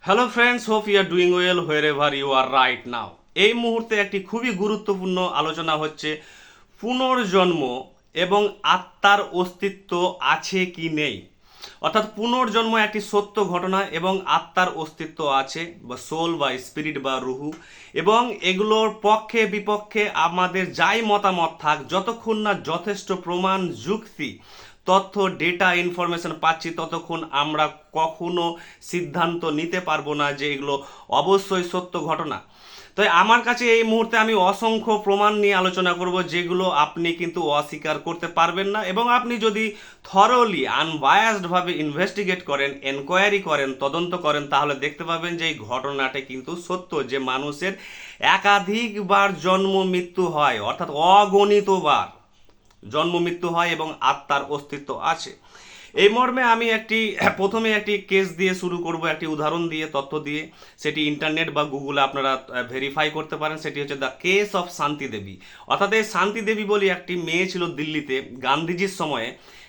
Hello friends, hope you are doing well wherever you are right now. এই মুহূর্তে একটি খুবই গুরুত্বপূর্ণ আলোচনা হচ্ছে পুনর্জন্ম এবং আত্মার অস্তিত্ব আছে কি নেই। অর্থাৎ পুনর্জন্ম একটি সত্য ঘটনা এবং আত্মার অস্তিত্ব আছে, বা সোল বা স্পিরিট বা রুহু, এবং এগুলোর পক্ষে বিপক্ষে আমাদের যাই মতামত থাক, যতক্ষণ না যথেষ্ট প্রমাণ যুক্তি তথ্য ডেটা ইনফরমেশন পাচ্ছি ততক্ষণ আমরা কখনো সিদ্ধান্ত নিতে পারবো না যে এগুলো অবশ্যই সত্য ঘটনা। তো আমার কাছে এই মুহূর্তে আমি অসংখ্য প্রমাণ নিয়ে আলোচনা করব যেগুলো আপনি কিন্তু অস্বীকার করতে পারবেন না, এবং আপনি যদি থরলি আনবায়াসডভাবে ইনভেস্টিগেট করেন, এনকোয়ারি করেন, তদন্ত করেন, তাহলে দেখতে পাবেন যে এই ঘটনাটা কিন্তু সত্য, যে মানুষের একাধিকবার জন্ম মৃত্যু হয়, অর্থাৎ অগণিতবার জন্ম মৃত্যু হয় এবং আত্মার অস্তিত্ব আছে। এই মর্মে আমি প্রথমে একটি কেস দিয়ে শুরু করব, একটি উদাহরণ দিয়ে, তথ্য দিয়ে। সেটি ইন্টারনেট বা গুগলে আপনারা ভেরিফাই করতে পারেন। সেটি হচ্ছে দ্য কেস অফ শান্তি দেবী। অর্থাৎ এই শান্তি দেবী বলে একটি মেয়ে ছিল দিল্লিতে গান্ধীজির সময়ে।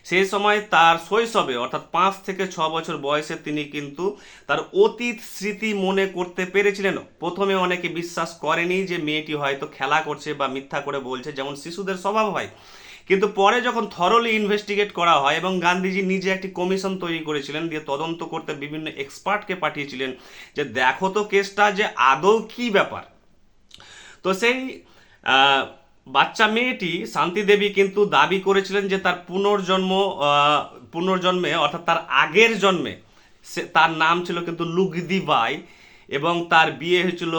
সেই সময় তার শৈশবে, অর্থাৎ 5 থেকে 6 বছর বয়সে তিনি কিন্তু তার অতীত স্মৃতি মনে করতে পেরেছিলেন। প্রথমে অনেকে বিশ্বাস করেনি যে মেয়েটি হয়তো খেলা করছে বা মিথ্যা করে বলছে, যেমন শিশুদের স্বভাব হয়। কিন্তু পরে যখন থরলি ইনভেস্টিগেট করা হয় এবং গান্ধীজি নিজে একটি কমিশন তৈরি করেছিলেন, দিয়ে তদন্ত করতে বিভিন্ন এক্সপার্টকে পাঠিয়েছিলেন যে দেখো তো কেসটা যে আদৌ কি ব্যাপার। তো সেই বাচ্চা মেয়েটি শান্তি দেবী কিন্তু দাবি করেছিলেন যে তার পুনর্জন্মে অর্থাৎ তার আগের জন্মে তার নাম ছিল কিন্তু লুগদি বাই, এবং তার বিয়ে হয়েছিল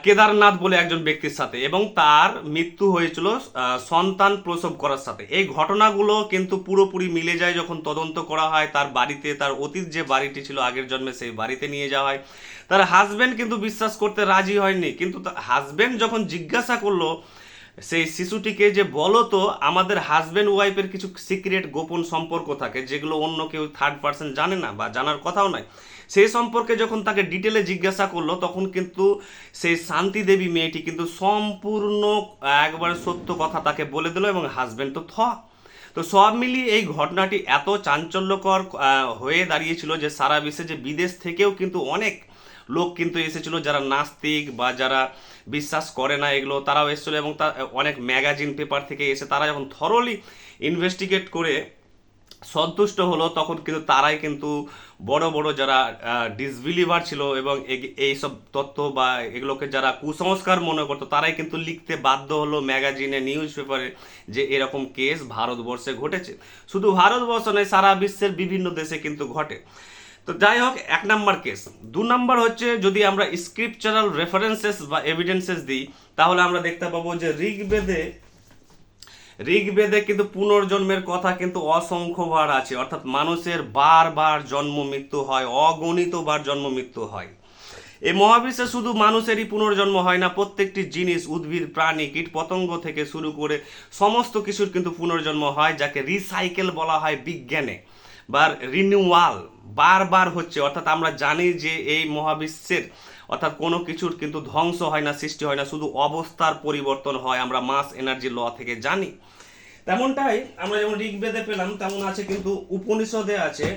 কেদারনাথ বলে একজন ব্যক্তির সাথে, এবং তার মৃত্যু হয়েছিল সন্তান প্রসব করার সাথে। এই ঘটনাগুলো কিন্তু পুরোপুরি মিলে যায় যখন তদন্ত করা হয়। তার বাড়িতে, তার অতীত যে বাড়িটি ছিল আগের জন্মে, সেই বাড়িতে নিয়ে যাওয়া হয়। তার হাজব্যান্ড কিন্তু বিশ্বাস করতে রাজি হয়নি, কিন্তু হাজব্যান্ড যখন জিজ্ঞাসা করলো সেই শিশুটিকে যে বলো তো, আমাদের হাজব্যান্ড ওয়াইফের কিছু সিক্রেট গোপন সম্পর্ক থাকে যেগুলো অন্য কেউ থার্ড পার্সন জানে না বা জানার কথাও নয়, সেই সম্পর্কে যখন তাকে ডিটেলে জিজ্ঞাসা করলো, তখন কিন্তু সেই শান্তি দেবী মেয়েটি কিন্তু সম্পূর্ণ একবারে সত্য কথা তাকে বলে দিল, এবং হাজব্যান্ড তো তো সব মিলিয়ে এই ঘটনাটি এত চাঞ্চল্যকর হয়ে দাঁড়িয়েছিল যে সারা বিশ্বে, যে বিদেশ থেকেও কিন্তু অনেক লোক কিন্তু এসেছিল, যারা নাস্তিক বা যারা বিশ্বাস করে না এগুলো, তারাও এসেছিল। এবং তার অনেক ম্যাগাজিন পেপার থেকে এসে তারা যখন থরলি ইনভেস্টিগেট করে সন্তুষ্ট হলো, তখন কিন্তু তারাই কিন্তু বড় বড় যারা ডিসবিলিভার ছিল এবং এইসব তথ্য বা এগুলোকে যারা কুসংস্কার মনে করতো, তারাই কিন্তু লিখতে বাধ্য হলো ম্যাগাজিনে, নিউজ পেপারে, যে এরকম কেস ভারতবর্ষে ঘটেছে। শুধু ভারতবর্ষ নয়, সারা বিশ্বের বিভিন্ন দেশে কিন্তু ঘটে। তো যাই হোক, 1 নম্বর কেস। 2 নম্বর হচ্ছে, যদি আমরা স্ক্রিপচারাল রেফারেন্সেস বা এভিডেন্সেস দিই, তাহলে আমরা দেখতে পাবো যে ঋগ্বেদে কিন্তু পুনর্জন্মের কথা কিন্তু অসংখ্যবার আছে। অর্থাৎ মানুষের বারবার জন্ম মৃত্যু হয়, অগণিতবার জন্ম মৃত্যু হয়। এই মহাবিশ্বে শুধু মানুষেরই পুনর্জন্ম হয় না, প্রত্যেকটি জিনিস, উদ্ভিদ, প্রাণী, কীট পতঙ্গ থেকে শুরু করে সমস্ত কিছুর কিন্তু পুনর্জন্ম হয়, যাকে রিসাইকেল বলা হয় বিজ্ঞানে, বা রিনিউয়াল বারবার হচ্ছে। অর্থাৎ আমরা জানি যে এই মহাবিশ্বের, অর্থাৎ কোনো কিছুর কিন্তু ধ্বংস হয় না, সৃষ্টি হয় না, শুধু অবস্থার পরিবর্তন হয়, আমরা মাস এনার্জি ল থেকে জানি। তেমনটাই আমরা যেমন ঋগ্বেদে পেলাম, তেমন আছে কিন্তু উপনিষদে আছে।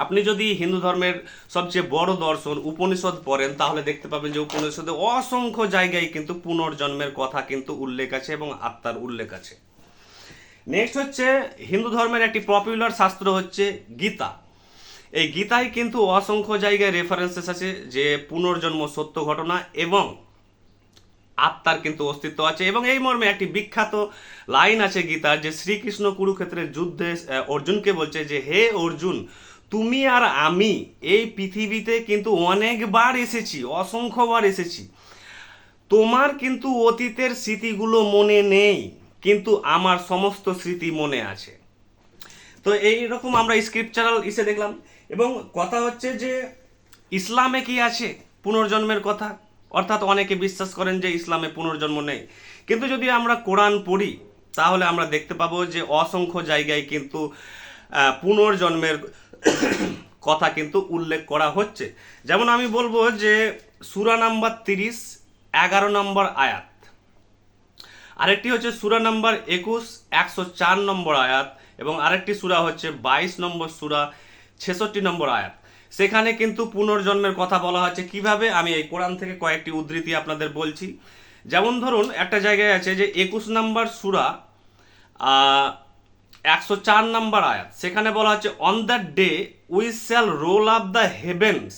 আপনি যদি হিন্দু ধর্মের সবচেয়ে বড় দর্শন উপনিষদ পড়েন, তাহলে দেখতে পাবেন যে উপনিষদে অসংখ্য জায়গায় কিন্তু পুনর্জন্মের কথা কিন্তু উল্লেখ আছে এবং আত্মার উল্লেখ আছে। নেক্সট হচ্ছে, হিন্দু ধর্মের একটি পপুলার শাস্ত্র হচ্ছে গীতা। এই গীতায় কিন্তু অসংখ্য জায়গায় রেফারেন্সেস আছে যে পুনর্জন্ম সত্য ঘটনা এবং আত্মার কিন্তু অস্তিত্ব আছে। এবং এই মর্মে একটি বিখ্যাত লাইন আছে গীতার, যে শ্রীকৃষ্ণ কুরুক্ষেত্রের যুদ্ধে অর্জুনকে বলছে যে হে অর্জুন, তুমি আর আমি এই পৃথিবীতে কিন্তু অনেকবার এসেছি, অসংখ্যবার এসেছি। তোমার কিন্তু অতীতের স্মৃতিগুলো মনে নেই, কিন্তু আমার সমস্ত স্মৃতি মনে আছে। তো এইরকম আমরা স্ক্রিপচারাল দেখলাম। এবং কথা হচ্ছে যে ইসলামে কি আছে পুনর্জন্মের কথা। অর্থাৎ অনেকে বিশ্বাস করেন যে ইসলামে পুনর্জন্ম নেই, কিন্তু যদি আমরা কোরআন পড়ি, তাহলে আমরা দেখতে পাবো যে অসংখ্য জায়গায় কিন্তু পুনর্জন্মের কথা কিন্তু উল্লেখ করা হচ্ছে। যেমন আমি বলবো যে সূরা নাম্বার 30, 11 নম্বর আয়াত। আরেকটি হচ্ছে সূরা নাম্বার 21, 104 নম্বর আয়াত। এবং আরেকটি সূরা হচ্ছে 22 নম্বর সূরা, 66 নম্বর আয়াত। সেখানে কিন্তু পুনর্জন্মের কথা বলা হচ্ছে। কিভাবে, আমি এই কোরআন থেকে কয়েকটি উদ্ধৃতি আপনাদের বলছি। যেমন ধরুন, একটা জায়গায় আছে যে 21 নম্বর সূরা 104 নম্বর আয়াত, সেখানে বলা হচ্ছে on that day we shall roll up the heavens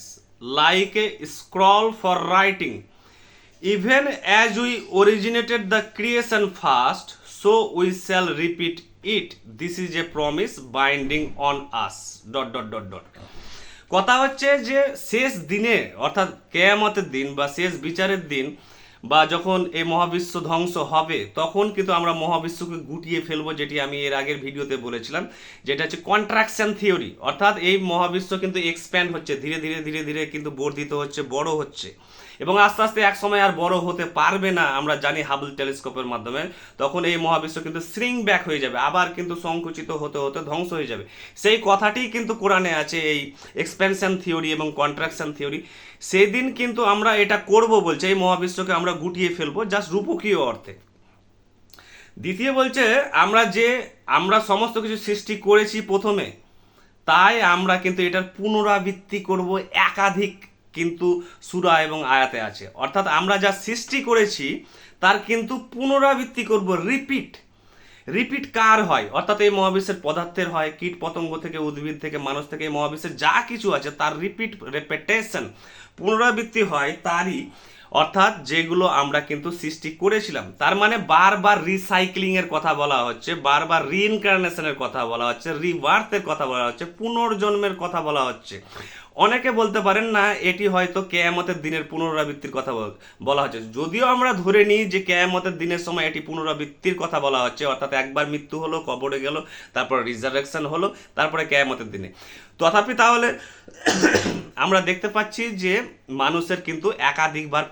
like a scroll for writing even as we originated the creation first so we shall repeat it, this is a promise binding on us dot dot dot dot. কথা হচ্ছে যে শেষ দিনে, অর্থাৎ কেয়ামতের দিন বা শেষ বিচারের দিন, বা যখন এই মহাবিশ্ব ধ্বংস হবে, তখন কিন্তু আমরা মহাবিশ্বকে গুটিয়ে ফেলবো, যেটি আমি এর আগের ভিডিওতে বলেছিলাম, যেটা হচ্ছে কন্ট্রাকশন থিওরি। অর্থাৎ এই মহাবিশ্ব কিন্তু এক্সপ্যান্ড হচ্ছে, ধীরে ধীরে ধীরে ধীরে কিন্তু বর্ধিত হচ্ছে, বড় হচ্ছে, এবং আস্তে আস্তে এক সময় আর বড় হতে পারবে না, আমরা জানি হাবল টেলিস্কোপের মাধ্যমে। তখন এই মহাবিশ্ব কিন্তু শ্রিঙ্ক ব্যাক হয়ে যাবে, আবার কিন্তু সংকুচিত হতে হতে ধ্বংস হয়ে যাবে। সেই কথাটি কিন্তু কোরআনে আছে, এই এক্সপ্যানশন থিওরি এবং কন্ট্রাকশন থিওরি। সেদিন কিন্তু আমরা এটা করব বলছে, এই মহাবিশ্বকে আমরা গুটিয়ে ফেলবো, জাস্ট রূপকীয় অর্থে। দ্বিতীয় বলছে আমরা সমস্ত কিছু সৃষ্টি করেছি প্রথমে, তাই আমরা কিন্তু এটার পুনরাবৃত্তি করব, একাধিক কিন্তু সূরা এবং আয়াতে আছে। অর্থাৎ আমরা যা সৃষ্টি করেছি তার কিন্তু পুনরাবৃত্তি করব, রিপিট কার হয়? অর্থাৎ এই মহাবিশ্বের পদার্থের হয়, কীট পতঙ্গ থেকে, উদ্ভিদ থেকে, মানুষ থেকে, এই মহাবিশ্বের যা কিছু আছে তার রেপিটেশন, পুনরাবৃত্তি হয় তারই, অর্থাৎ যেগুলো আমরা কিন্তু সৃষ্টি করেছিলাম। তার মানে বারবার রিসাইক্লিং এর কথা বলা হচ্ছে, বারবার রিইনকার্নেশনের কথা বলা হচ্ছে, রিবার্থের কথা বলা হচ্ছে, পুনর্জন্মের কথা বলা হচ্ছে। অনেকে বলতে পারেন না এটি হয়তো কেয়ামতের দিনের পুনরাবৃত্তির কথা বলা হচ্ছে। যদিও আমরা ধরে নিই যে কেয়ামতের দিনের সময় এটি পুনরাবৃত্তির কথা বলা হচ্ছে, অর্থাৎ একবার মৃত্যু হলো, কবরে গেল, তারপর রিজারেকশন হলো, তারপরে কেয়ামতের দিনে। তথাপি তাহলে আমরা দেখতে পাচ্ছি যে মানুষের কিন্তু একাধিকবার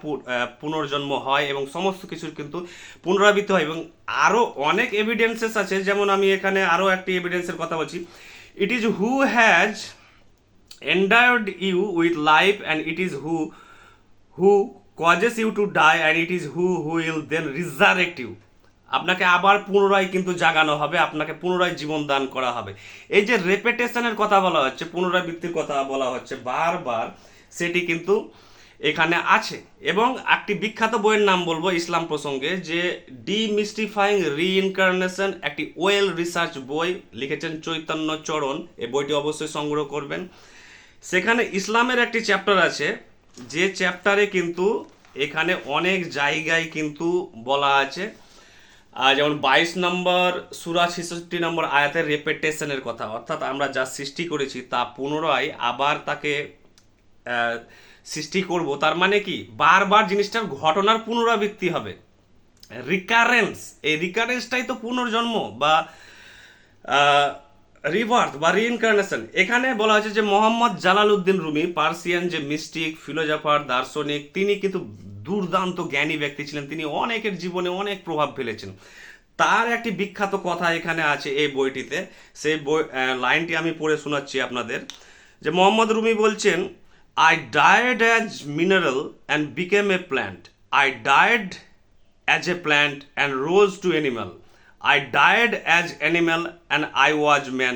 পুনর্জন্ম হয় এবং সমস্ত কিছুর কিন্তু পুনরাবৃত্তি হয়, এবং আরও অনেক এভিডেন্সেস আছে। যেমন আমি এখানে আরও একটি এভিডেন্সের কথা বলছি, it is who has endowed you with life and it is who causes you to die and it is who will then resurrect you. আপনাকে আবার পুনরায় কিন্তু জাগানো হবে, আপনাকে পুনরায় জীবন দান করা হবে। এই যে রেপিটেশনের কথা বলা হচ্ছে, পুনরাবৃত্তির কথা বলা হচ্ছে বারবার, সেটি কিন্তু এখানে আছে। এবং একটি বিখ্যাত বইয়ের নাম বলবো ইসলাম প্রসঙ্গে, যে ডিমিস্টিফাইং রিইনকার্নেশন, একটি ওয়েল রিসার্চ বই, লিখেছেন চৈতন্য চরণ। এই বইটি অবশ্যই সংগ্রহ করবেন। সেখানে ইসলামের একটি চ্যাপ্টার আছে, যে চ্যাপ্টারে কিন্তু এখানে অনেক জায়গায় কিন্তু বলা আছে, যেমন 22 নম্বর সূরা 66 নম্বর আয়াতের রেপিটেশনের কথা, অর্থাৎ আমরা যা সৃষ্টি করেছি তা পুনরায় আবার তাকে সৃষ্টি করব। তার মানে কি, বারবার জিনিসটার ঘটনার পুনরাবৃত্তি হবে, রিকারেন্স। এই রিকারেন্সটাই তো পুনর্জন্ম বা রিভার্থ বা রিইনকার্নেশন। এখানে বলা হয়েছে যে মোহাম্মদ জালালউদ্দিন রুমি, পার্সিয়ান যে মিস্টিক, ফিলোজফার, দার্শনিক, তিনি কিন্তু দুর্দান্ত জ্ঞানী ব্যক্তি ছিলেন, তিনি অনেকের জীবনে অনেক প্রভাব ফেলেছেন। তার একটি বিখ্যাত কথা এখানে আছে এই বইটিতে, সেই বই লাইনটি আমি পড়ে শোনাচ্ছি আপনাদের। যে মোহাম্মদ রুমি বলছেন, I died as mineral and became A plant, I died as a plant and rose two animal, I died as animal and I was man.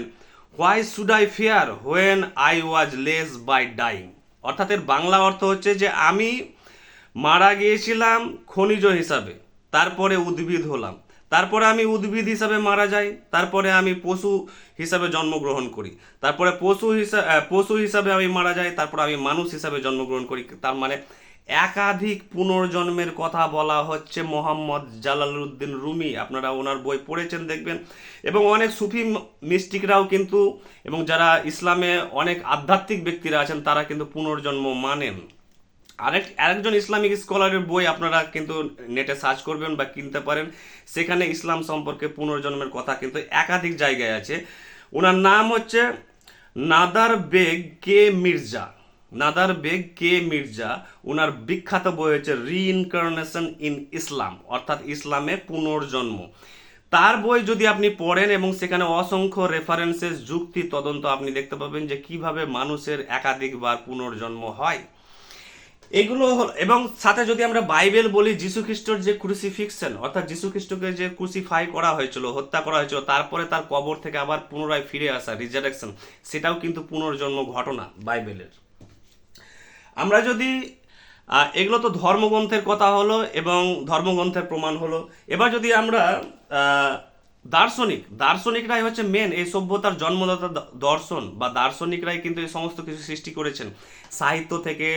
Why should I fear when I was less by dying? অর্থাৎ এর বাংলা অর্থ হচ্ছে যে আমি মারা গিয়েছিলাম খনিজ হিসাবে, তারপরে উদ্ভিদ হলাম, তারপরে আমি উদ্ভিদ হিসাবে মারা যাই, তারপরে আমি পশু হিসাবে জন্মগ্রহণ করি, তারপরে পশু হিসাবে আমি মারা যাই, তারপরে আমি মানুষ হিসাবে জন্মগ্রহণ করি। তার মানে একাধিক পুনর্জন্মের কথা বলা হচ্ছে মোহাম্মদ জালালউদ্দিন রুমি। আপনারা ওনার বই পড়েছেন দেখবেন। এবং অনেক সুফি মিস্টিকরাও কিন্তু, এবং যারা ইসলামে অনেক আধ্যাত্মিক ব্যক্তিরা আছেন, তারা কিন্তু পুনর্জন্ম মানেন। আরেকজন ইসলামিক স্কলারের বই আপনারা কিন্তু নেটে সার্চ করবেন বা কিনতে পারেন, সেখানে ইসলাম সম্পর্কে পুনর্জন্মের কথা কিন্তু একাধিক জায়গায় আছে। ওনার নাম হচ্ছে নাদার বেগ কে মির্জা। ওনার বিখ্যাত বই হচ্ছে রিইনকার্নেশন ইন ইসলাম, অর্থাৎ ইসলামে পুনর্জন্ম। তার বই যদি আপনি পড়েন এবং সেখানে অসংখ্য রেফারেন্সেস, যুক্তি, তদন্ত আপনি দেখতে পাবেন যে কিভাবে মানুষের একাধিকবার পুনর্জন্ম হয়। এগুলো এবং সাথে যদি আমরা বাইবেল বলি, যীশু খ্রিস্টর যে ক্রুসিফিক্সন, অর্থাৎ যীশু খ্রিস্টকে যে ক্রুসিফাই করা হয়েছিল, হত্যা করা হয়েছিল, তারপরে তার কবর থেকে আবার পুনরায় ফিরে আসা, রিজারেকশন, সেটাও কিন্তু পুনর্জন্ম ঘটনা বাইবেলের। আমরা যদি এগুলো তো ধর্মগ্রন্থের কথা হলো এবং ধর্মগ্রন্থের প্রমাণ হলো। এবার যদি আমরা আহ, দার্শনিকরাই হচ্ছে মেন এই সভ্যতার জন্মদাতা। দর্শন বা দার্শনিকরাই কিন্তু এই সমস্ত কিছু সৃষ্টি করেছেন। সাহিত্য থেকে,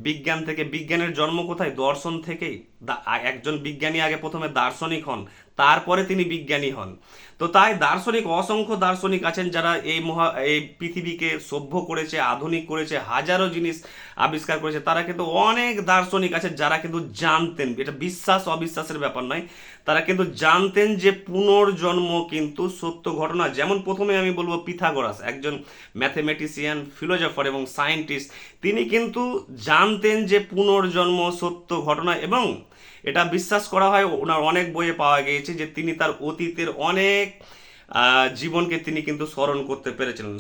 বিজ্ঞান থেকে। বিজ্ঞানের জন্ম কোথায়? দর্শন থেকেই। একজন বিজ্ঞানী আগে প্রথমে দার্শনিক হন, তারপরে তিনি বিজ্ঞানী হন। তো তাই অসংখ্য দার্শনিক আছেন যারা এই পৃথিবীকে সভ্য করেছে, আধুনিক করেছে, হাজারো জিনিস আবিষ্কার করেছে। তারা কিন্তু অনেক দার্শনিক আছে যারা কিন্তু জানতেন, এটা বিশ্বাস অবিশ্বাসের ব্যাপার নয়, তারা কিন্তু জানতেন যে পুনর্জন্ম কিন্তু সত্য ঘটনা। যেমন প্রথমে আমি বলবো পিথাগোরাস, একজন ম্যাথমেটিশিয়ান, ফিলোজফার এবং সায়েন্টিস্ট। তিনি কিন্তু জানতেন যে পুনর্জন্ম সত্য ঘটনা, এবং এটা বিশ্বাস করা হয়, ওনার অনেক বইয়ে পাওয়া গিয়েছে যে তিনি তার অতীতের অনেক জীবনকে তিনি কিন্তু স্মরণ করতে পেরেছিলেন।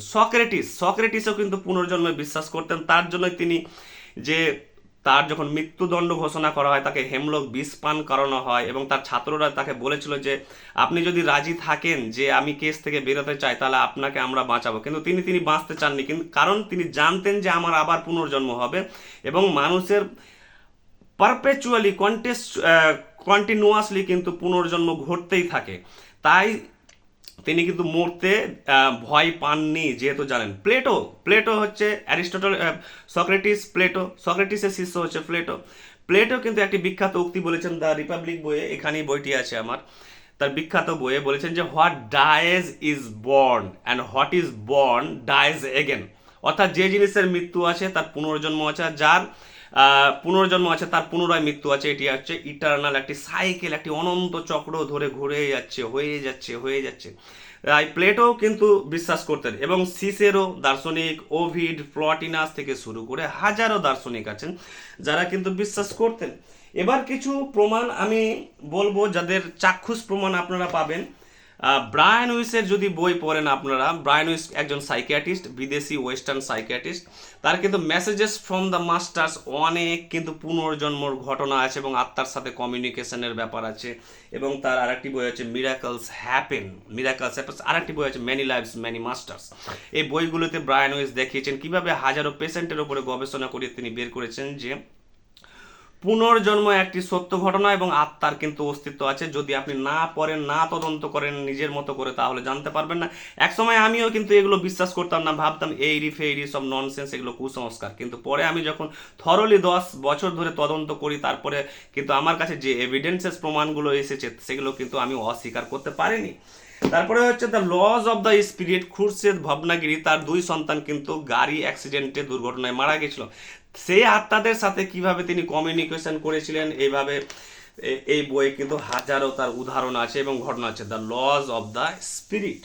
সক্রেটিসও কিন্তু পুনর্জন্মে বিশ্বাস করতেন। তার জন্যই তিনি যে তার যখন মৃত্যুদণ্ড ঘোষণা করা হয়, তাকে হেমলক বিষ পান করানো হয়, এবং তার ছাত্ররা তাকে বলেছিল যে আপনি যদি রাজি থাকেন যে আমি কেস থেকে বেরোতে চাই, তাহলে আপনাকে আমরা বাঁচাবো। কিন্তু তিনি বাঁচতে চাননি, কিন্তু কারণ তিনি জানতেন যে আমার আবার পুনর্জন্ম হবে, এবং মানুষের পারপেচুয়ালি কন্টিনিউয়াসলি কিন্তু পুনর্জন্ম ঘটতেই থাকে। তাই তিনি কিন্তু মরতে ভয় পাননি। যেহেতু জানেন, প্লেটো হচ্ছে অ্যারিস্টটল, সক্রেটিসের শিষ্য হচ্ছে প্লেটো কিন্তু একটি বিখ্যাত উক্তি বলেছেন দ্য রিপাবলিক বইয়ে, এখানেই বইটি আছে আমার। তার বিখ্যাত বইয়ে বলেছেন যে what dies is born and what is born dies again. অর্থাৎ যে জিনিসের মৃত্যু আছে তার পুনর্জন্ম আছে, যার পুনর্জন্ম আছে তার পুনরায় মৃত্যু আছে। এটি হচ্ছে ইটার্নাল একটি সাইকেল, একটি অনন্ত চক্র ধরে ঘুরে যাচ্ছে, হয়ে যাচ্ছে। তাই প্লেটো কিন্তু বিশ্বাস করতেন, এবং সিসেরো দার্শনিক, ওভিড, প্লটিনাস থেকে শুরু করে হাজারো দার্শনিক আছেন যারা কিন্তু বিশ্বাস করতেন। এবার কিছু প্রমাণ আমি বলবো যাদের চাক্ষুষ প্রমাণ আপনারা পাবেন। ব্রায়ান উইসের যদি বই পড়েন আপনারা, ব্রায়ান উইস একজন সাইকিয়াট্রিস্ট, বিদেশি ওয়েস্টার্ন সাইকিয়াট্রিস্ট। তার কিন্তু মেসেজেস ফ্রম দ্য মাস্টার্স অনেক কিন্তু পুনর্জন্মর ঘটনা আছে এবং আত্মার সাথে কমিউনিকেশনের ব্যাপার আছে। এবং তার আরেকটি বই আছে মিরাকলস হ্যাপেন, আরেকটি বই আছে মেনি লাইভস মেনি মাস্টার্স। এই বইগুলোতে ব্রায়ান উইস দেখিয়েছেন কিভাবে হাজারো পেশেন্টের উপরে গবেষণা করে তিনি বের করেছেন যে পুনর্জন্ম একটি সত্য ঘটনা এবং আত্মার কিন্তু অস্তিত্ব আছে। যদি আপনি না পড়েন, না তদন্ত করেন নিজের মতো করে, তাহলে জানতে পারবেন না। একসময় আমিও কিন্তু এগুলো বিশ্বাস করতাম না, ভাবতাম এইরি ফেইরি সব ননসেন্স, এগুলো কুসংস্কার। কিন্তু পরে আমি যখন থরলি 10 বছর ধরে তদন্ত করি, তারপরে কিন্তু আমার কাছে যে এভিডেন্সেস প্রমাণগুলো এসেছে সেগুলো কিন্তু আমি অস্বীকার করতে পারিনি। তারপরে হচ্ছে the laws of the spirit, Khurshed Bhavnagiri, তার 2 সন্তান কিন্তু গাড়ি অ্যাক্সিডেন্টে, দুর্ঘটনায় মারা গেছিল। সেই আত্মাদের সাথে কিভাবে তিনি কমিউনিকেশন করেছিলেন, এইভাবে এই বইয়ে কিন্তু হাজারো তার উদাহরণ আছে এবং ঘটনা আছে। The laws of the spirit.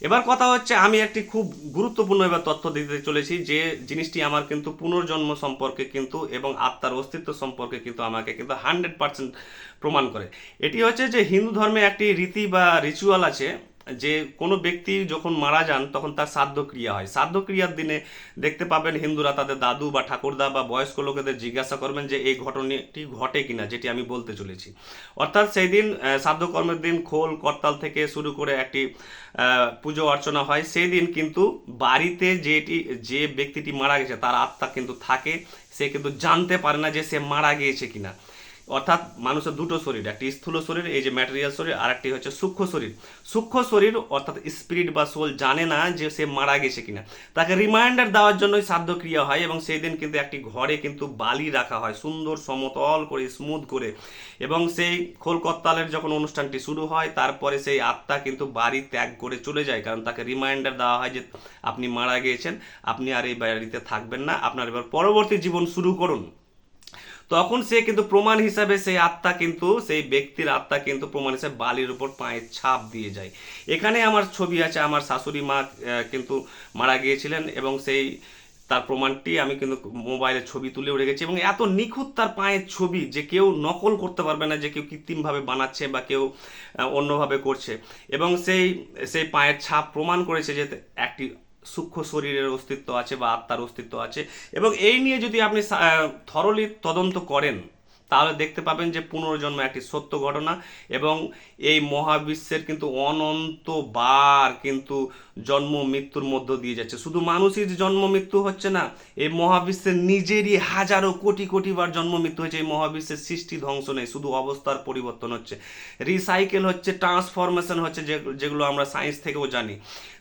এবার কথা হচ্ছে, আমি একটি খুব গুরুত্বপূর্ণ এবার তথ্য দিতে চলেছি, যে জিনিসটি আমার কিন্তু পুনর্জন্ম সম্পর্কে কিন্তু এবং আত্মার অস্তিত্ব সম্পর্কে কিন্তু আমাকে কিন্তু 100% প্রমাণ করে। এটি হচ্ছে যে হিন্দু ধর্মে একটি রীতি বা রিচুয়াল আছে, যে কোনো ব্যক্তি যখন মারা যান তখন তার শ্রাদ্ধ ক্রিয়া হয়। শ্রাদ্ধ ক্রিয়ার দিনে দেখতে পাবেন হিন্দুরা তাদের দাদু বা ঠাকুরদা বা বয়স্ক লোকেদের জিজ্ঞাসা করবেন যে এই ঘটনাটি ঘটে কিনা, যেটি আমি বলতে চলেছি। অর্থাৎ সেই দিন শ্রাদ্ধকর্মের দিন খোল করতাল থেকে শুরু করে একটি পুজো অর্চনা হয়। সেই দিন কিন্তু বাড়িতে যে ব্যক্তিটি মারা গেছে তার আত্মা কিন্তু থাকে, সে কিন্তু জানতে পারে না যে সে মারা গিয়েছে কিনা। অর্থাৎ মানুষের দুটো শরীর, একটি স্থূল শরীর, এই যে ম্যাটেরিয়াল শরীর, আর একটি হচ্ছে সূক্ষ্ম শরীর অর্থাৎ স্পিরিট বা সোল জানে না যে সে মারা গেছে কিনা। তাকে রিমাইন্ডার দেওয়ার জন্যই শ্রাদ্ধ ক্রিয়া হয়, এবং সেই দিন কিন্তু একটি ঘরে কিন্তু বালি রাখা হয় সুন্দর সমতল করে, স্মুথ করে, এবং সেই খোল করতালের যখন অনুষ্ঠানটি শুরু হয় তারপরে সেই আত্মা কিন্তু বাড়ি ত্যাগ করে চলে যায়, কারণ তাকে রিমাইন্ডার দেওয়া হয় যে আপনি মারা গিয়েছেন, আপনি আর এই বাড়িতে থাকবেন না, আপনার এবার পরবর্তী জীবন শুরু করুন। তখন সে কিন্তু প্রমাণ হিসাবে সেই ব্যক্তির আত্মা কিন্তু প্রমাণ হিসাবে বালির উপর পায়ের ছাপ দিয়ে যায়। এখানে আমার ছবি আছে, আমার শাশুড়ি মা কিন্তু মারা গিয়েছিলেন, এবং তার প্রমাণটি আমি কিন্তু মোবাইলে ছবি তুলেও রেখেছি, এবং এত নিখুঁত তার পায়ের ছবি যে কেউ নকল করতে পারবে না, যে কেউ কৃত্রিমভাবে বানাচ্ছে বা কেউ অন্যভাবে করছে। এবং সেই পায়ের ছাপ প্রমাণ করেছে যে একটি সূক্ষ্ম শরীরের অস্তিত্ব আছে বা আত্মার অস্তিত্ব আছে, এবং এই নিয়ে যদি আপনি থরলি তদন্ত করেন তাহলে দেখতে পাবেন যে পুনর্জন্ম একটি সত্য ঘটনা, এবং এই মহাবিশ্বের কিন্তু অনন্তবার কিন্তু জন্ম মৃত্যুর মধ্য দিয়ে যাচ্ছে। শুধু মানুষই যে জন্ম মৃত্যু হচ্ছে না, এই মহাবিশ্বের নিজেরই হাজারো কোটি কোটি বার জন্ম মৃত্যু হচ্ছে। এই মহাবিশ্বের সৃষ্টি ধ্বংস নেই, শুধু অবস্থার পরিবর্তন হচ্ছে, রিসাইকেল হচ্ছে, ট্রান্সফরমেশন হচ্ছে, যেগুলো আমরা সায়েন্স থেকেও জানি।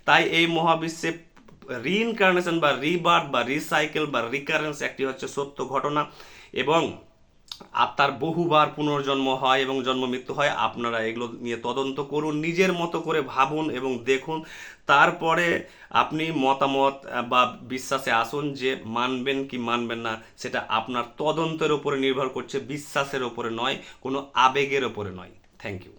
তাই এই মহাবিশ্বে রিইনকার্নেশন বা রিবার্থ বা রিসাইকেল বা রিকারেন্স একটি হচ্ছে সত্য ঘটনা, এবং আত্মার বহুবার পুনর্জন্ম হয় এবং জন্ম মৃত্যু হয়। আপনারা এগুলো নিয়ে তদন্ত করুন, নিজের মতো করে ভাবুন এবং দেখুন, তারপরে আপনি মতামত বা বিশ্বাসে আসুন। যে মানবেন কি মানবেন না সেটা আপনার তদন্তের উপরে নির্ভর করছে, বিশ্বাসের ওপরে নয়, কোনো আবেগের ওপরে নয়। Thank you.